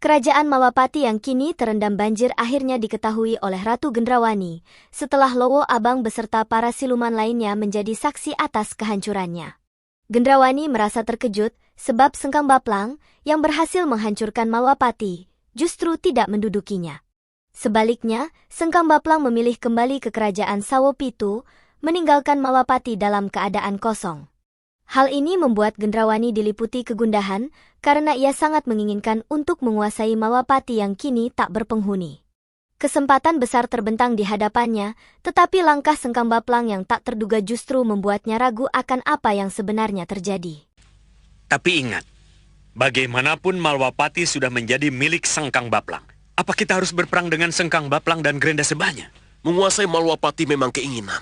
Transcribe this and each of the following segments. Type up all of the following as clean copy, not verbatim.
Kerajaan Malwapati yang kini terendam banjir akhirnya diketahui oleh Ratu Gendrawani, setelah Lowo Abang beserta para siluman lainnya menjadi saksi atas kehancurannya. Gendrawani merasa terkejut sebab Sengkang Baplang yang berhasil menghancurkan Malwapati justru tidak mendudukinya. Sebaliknya, Sengkang Baplang memilih kembali ke kerajaan Sawopitu, meninggalkan Malwapati dalam keadaan kosong. Hal ini membuat Gendrawani diliputi kegundahan karena ia sangat menginginkan untuk menguasai Malwapati yang kini tak berpenghuni. Kesempatan besar terbentang di hadapannya, tetapi langkah Sengkang Baplang yang tak terduga justru membuatnya ragu akan apa yang sebenarnya terjadi. Tapi ingat, bagaimanapun Malwapati sudah menjadi milik Sengkang Baplang. Apa kita harus berperang dengan Sengkang Baplang dan Grenda Sebanya? Menguasai Malwapati memang keinginan.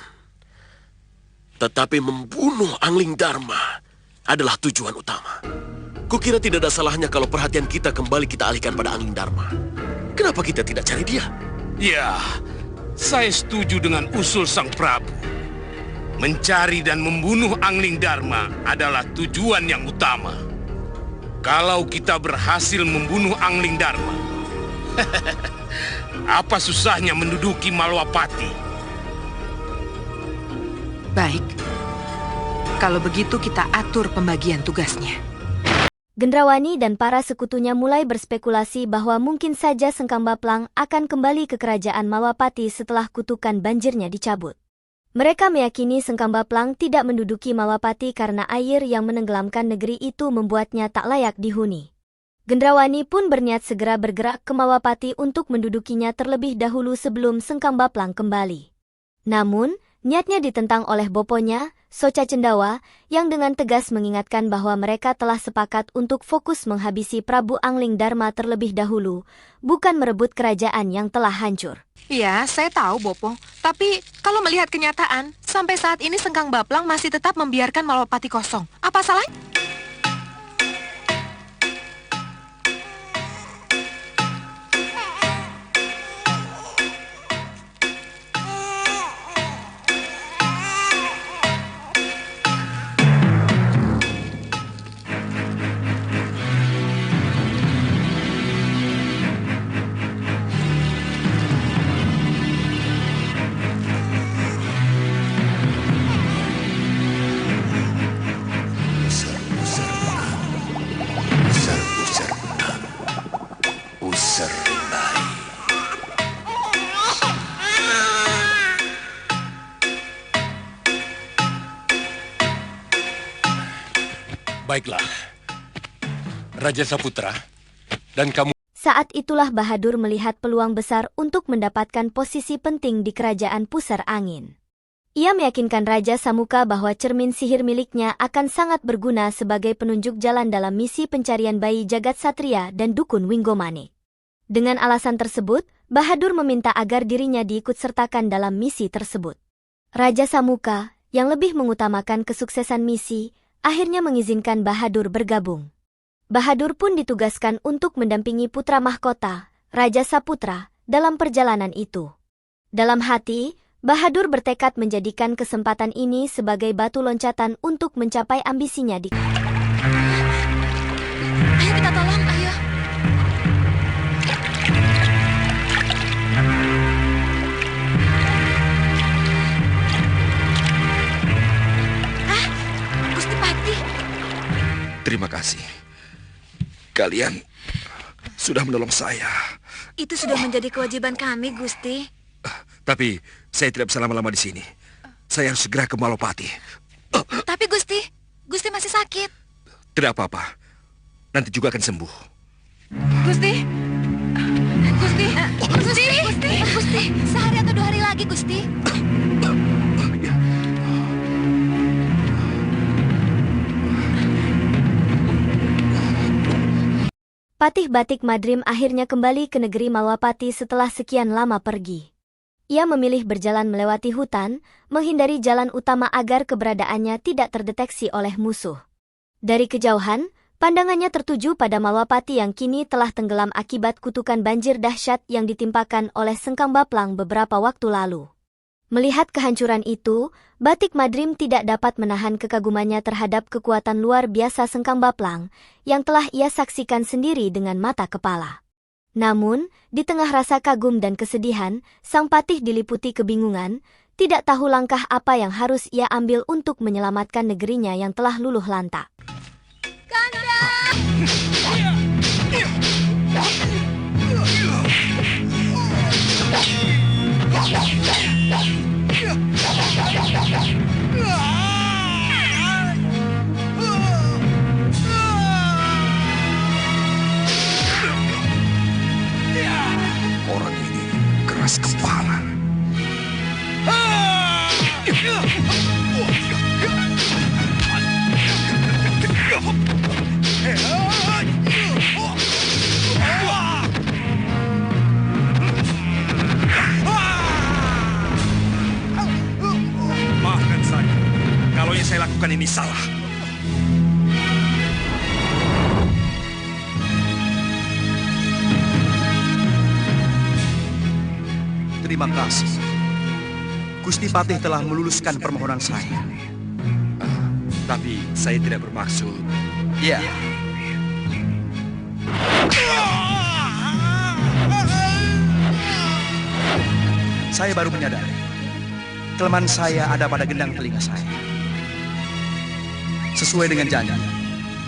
Tetapi membunuh Angling Dharma adalah tujuan utama. Kukira tidak ada salahnya kalau perhatian kita kembali kita alihkan pada Angling Dharma. Kenapa kita tidak cari dia? Ya, saya setuju dengan usul Sang Prabu. Mencari dan membunuh Angling Dharma adalah tujuan yang utama. Kalau kita berhasil membunuh Angling Dharma, apa susahnya menduduki Malwapati? Baik, kalau begitu kita atur pembagian tugasnya. Gendrawani dan para sekutunya mulai berspekulasi bahwa mungkin saja Sengkang Baplang akan kembali ke kerajaan Malwapati setelah kutukan banjirnya dicabut. Mereka meyakini Sengkang Baplang tidak menduduki Malwapati karena air yang menenggelamkan negeri itu membuatnya tak layak dihuni. Gendrawani pun berniat segera bergerak ke Malwapati untuk mendudukinya terlebih dahulu sebelum Sengkang Baplang kembali. Namun, niatnya ditentang oleh boponya, Soca Cendawa, yang dengan tegas mengingatkan bahwa mereka telah sepakat untuk fokus menghabisi Prabu Angling Dharma terlebih dahulu, bukan merebut kerajaan yang telah hancur. Ya, saya tahu, Bopo. Tapi kalau melihat kenyataan, sampai saat ini Sengkang Baplang masih tetap membiarkan Malwapati kosong. Apa salahnya? Baiklah, Raja Saputra, dan kamu... Saat itulah Bahadur melihat peluang besar untuk mendapatkan posisi penting di kerajaan Pusar Angin. Ia meyakinkan Raja Samuka bahwa cermin sihir miliknya akan sangat berguna sebagai penunjuk jalan dalam misi pencarian bayi jagat satria dan dukun Winggomane. Dengan alasan tersebut, Bahadur meminta agar dirinya diikutsertakan dalam misi tersebut. Raja Samuka, yang lebih mengutamakan kesuksesan misi, akhirnya mengizinkan Bahadur bergabung. Bahadur pun ditugaskan untuk mendampingi putra mahkota, Raja Saputra, dalam perjalanan itu. Dalam hati, Bahadur bertekad menjadikan kesempatan ini sebagai batu loncatan untuk mencapai ambisinya di... Ayo kita tolong, ayo. Gusti Pati. Terima kasih. Kalian sudah menolong saya. Itu sudah menjadi kewajiban kami, Gusti. Tapi saya tidak bisa lama-lama di sini. Saya harus segera ke Malwapati. Tapi Gusti masih sakit. Tidak apa-apa. Nanti juga akan sembuh. Gusti, sehari atau 2 hari lagi, Gusti. Patih Batik Madrim akhirnya kembali ke negeri Malwapati setelah sekian lama pergi. Ia memilih berjalan melewati hutan, menghindari jalan utama agar keberadaannya tidak terdeteksi oleh musuh. Dari kejauhan, pandangannya tertuju pada Malwapati yang kini telah tenggelam akibat kutukan banjir dahsyat yang ditimpakan oleh Sengkang Baplang beberapa waktu lalu. Melihat kehancuran itu, Batik Madrim tidak dapat menahan kekagumannya terhadap kekuatan luar biasa Sengkang Baplang yang telah ia saksikan sendiri dengan mata kepala. Namun, di tengah rasa kagum dan kesedihan, sang patih diliputi kebingungan, tidak tahu langkah apa yang harus ia ambil untuk menyelamatkan negerinya yang telah luluh lantak. Orang ini keras kepala. Maafkan saya, kalau yang saya lakukan ini salah. Terima kasih. Gusti Patih telah meluluskan permohonan saya. Tapi saya tidak bermaksud. Ya. Saya baru menyadari kelemahan saya ada pada gendang telinga saya. Sesuai dengan janji,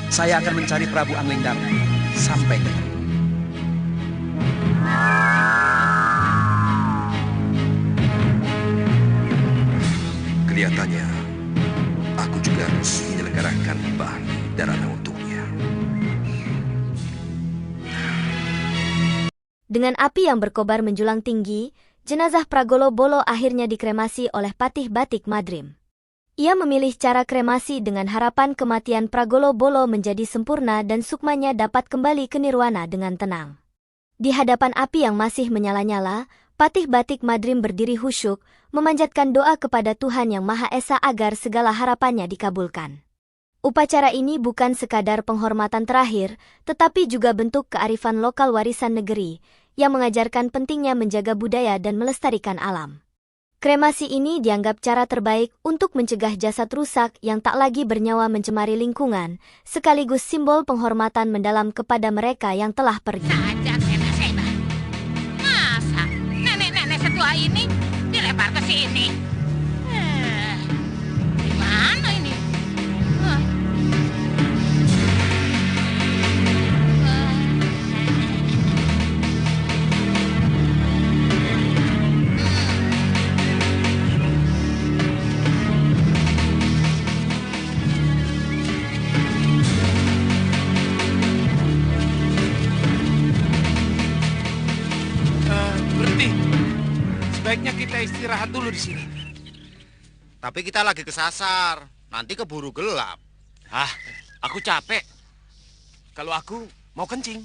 saya akan mencari Prabu Anglingdarma sampai ketemu. Kelihatannya, aku juga harus menyelenggarakan bahan darana untuknya. Dengan api yang berkobar menjulang tinggi, jenazah Pragolo Bolo akhirnya dikremasi oleh Patih Batik Madrim. Ia memilih cara kremasi dengan harapan kematian Pragolo Bolo menjadi sempurna dan sukmanya dapat kembali ke nirwana dengan tenang. Di hadapan api yang masih menyala-nyala, Patih Batik Madrim berdiri khusyuk, memanjatkan doa kepada Tuhan Yang Maha Esa agar segala harapannya dikabulkan. Upacara ini bukan sekadar penghormatan terakhir, tetapi juga bentuk kearifan lokal warisan negeri, yang mengajarkan pentingnya menjaga budaya dan melestarikan alam. Kremasi ini dianggap cara terbaik untuk mencegah jasad rusak yang tak lagi bernyawa mencemari lingkungan, sekaligus simbol penghormatan mendalam kepada mereka yang telah pergi. Ajak nenek sebat. Masa nenek-nenek setua ini dilempar ke sini? Gimana ini? Berhenti. Sebaiknya kita istirahat dulu di sini. Tapi kita lagi kesasar. Nanti keburu gelap. Aku capek. Kalau aku mau kencing.